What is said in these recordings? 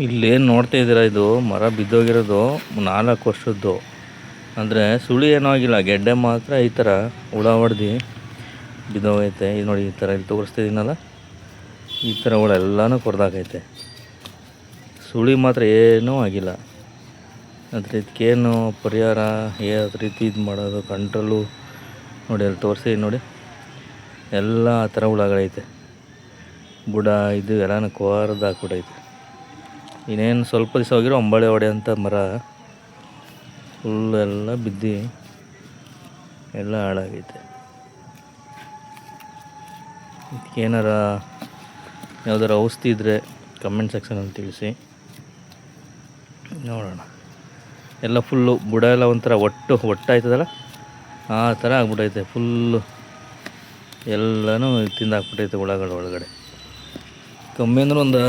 ಇಲ್ಲೇನು ನೋಡ್ತಾ ಇದ್ದೀರಾ, ಇದು ಮರ ಬಿದ್ದೋಗಿರೋದು 4 ವರ್ಷದ್ದು. ಅಂದರೆ ಸುಳಿ ಏನೂ ಆಗಿಲ್ಲ, ಗೆಡ್ಡೆ ಮಾತ್ರ ಈ ಥರ ಹುಳ ಹೊಡೆದು ಬಿದ್ದೋಗೈತೆ. ಇದು ನೋಡಿ, ಈ ಥರ ಇಲ್ಲಿ ತೋರಿಸ್ತಿದ್ದೀನಲ್ಲ, ಈ ಥರ ಹುಳ ಎಲ್ಲನೂ ಕೊರ್ದಾಕೈತೆ. ಸುಳಿ ಮಾತ್ರ ಏನೂ ಆಗಿಲ್ಲ. ಆದರೆ ಇದಕ್ಕೇನು ಪರಿಹಾರ, ಯಾವ ರೀತಿ ಇದು ಮಾಡೋದು, ಕಂಟ್ರೋಲು ನೋಡಿ, ಅಲ್ಲಿ ತೋರಿಸಿ ನೋಡಿ, ಎಲ್ಲ ಆ ಥರ ಹುಳಗಳೈತೆ. ಬುಡ ಇದು ಎಲ್ಲನೂ ಕೊರ್ದು ಹಾಕ್ಬಿಟ್ಟೈತೆ. ಇನ್ನೇನು ಸ್ವಲ್ಪ ದಿವಸ ಹೋಗಿರೋ ಅಂಬಾಳೆ ಹೊಡೆಯೋಂಥ ಮರ ಫುಲ್ಲು ಎಲ್ಲ ಬಿದ್ದು ಎಲ್ಲ ಹಾಳಾಗೈತೆ. ಇದಕ್ಕೇನಾರ ಯಾವ್ದಾರ ಔಷಧಿ ಇದ್ದರೆ ಕಮೆಂಟ್ ಸೆಕ್ಷನಲ್ಲಿ ತಿಳಿಸಿ ನೋಡೋಣ. ಎಲ್ಲ ಫುಲ್ಲು ಬುಡ ಎಲ್ಲ ಒಂಥರ ಒಟ್ಟಾಯ್ತದಲ್ಲ, ಆ ಥರ ಆಗ್ಬಿಟ್ಟೈತೆ. ಫುಲ್ಲು ಎಲ್ಲನೂ ತಿಂದಾಕ್ಬಿಟ್ಟೈತೆ ಹುಳಗಳು ಒಳಗಡೆ. ಕಮ್ಮಿ ಅಂದ್ರೆ ಒಂದು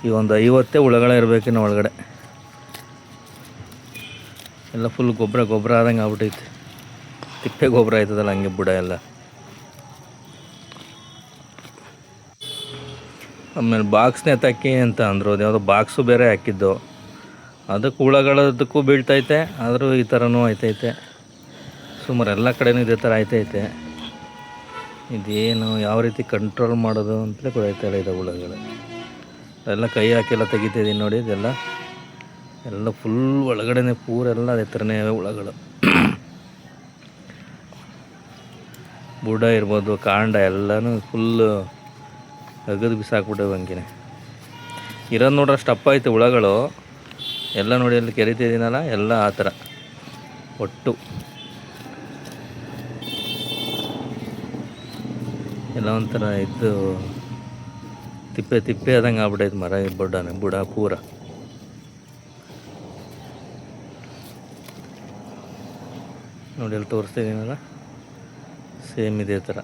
50 ಹುಳಗಳ ಇರಬೇಕಿನ್ನು ಒಳಗಡೆ. ಎಲ್ಲ ಫುಲ್ ಗೊಬ್ಬರ ಆದಂಗೆ ಆಗ್ಬಿಟ್ಟೈತೆ. ತಿಪ್ಪೆ ಗೊಬ್ಬರ ಆಯ್ತದಲ್ಲ, ಹಂಗೆ ಬುಡ ಎಲ್ಲ. ಆಮೇಲೆ ಬಾಕ್ಸ್ನೇ ಎತ್ತಾಕಿ ಅಂತ ಅಂದರು, ಅದು ಯಾವುದೋ ಬಾಕ್ಸು ಬೇರೆ ಹಾಕಿದ್ದು, ಅದಕ್ಕೆ ಹುಳಗಳದಕ್ಕೂ ಬೀಳ್ತೈತೆ. ಆದರೂ ಈ ಥರನೂ ಆಯ್ತೈತೆ. ಸುಮಾರು ಎಲ್ಲ ಕಡೆನೂ ಇದೇ ಥರ ಆಯ್ತೈತೆ. ಇದೇನು ಯಾವ ರೀತಿ ಕಂಟ್ರೋಲ್ ಮಾಡೋದು ಅಂತಲೇ ಗೊತ್ತಾಯ್ತಲ್ಲ ಇದು ಹುಳಗಳು. ಎಲ್ಲ ಕೈ ಹಾಕಿಲ್ಲ ತೆಗಿತಾಯಿದ್ದೀನಿ ನೋಡಿ, ಎಲ್ಲ ಫುಲ್ ಒಳಗಡೆನೆ ಪೂರೆಲ್ಲ ಅದೇ ಥರನೇ ಹುಳಗಳು. ಬುಡ ಇರ್ಬೋದು, ಕಾಂಡ ಎಲ್ಲನೂ ಫುಲ್ಲು ಅಗದು ಬಿಸಾಕ್ಬಿಟ್ಟವು. ಹಂಗೆ ಇರೋದು ನೋಡ್ರೆ ಸ್ಟಪ್ ಐತೆ ಹುಳಗಳು ಎಲ್ಲ. ನೋಡಿ ಅಲ್ಲಿ ಕೆರಿತಿದ್ದೀನಲ್ಲ, ಎಲ್ಲ ಆ ಥರ ಒಟ್ಟು ಎಲ್ಲ ಒಂಥರ ಇದ್ದು ತಿಪ್ಪೆ ಆದಂಗೆ ಆಗ್ಬಿಟ್ಟೈತೆ ಮರ. ಬುಡ ಪೂರ ನೋಡಿ, ಅಲ್ಲಿ ತೋರಿಸ್ತಿದ್ದೀನಲ್ಲ, ಸೇಮ್ ಇದೇ ಥರ.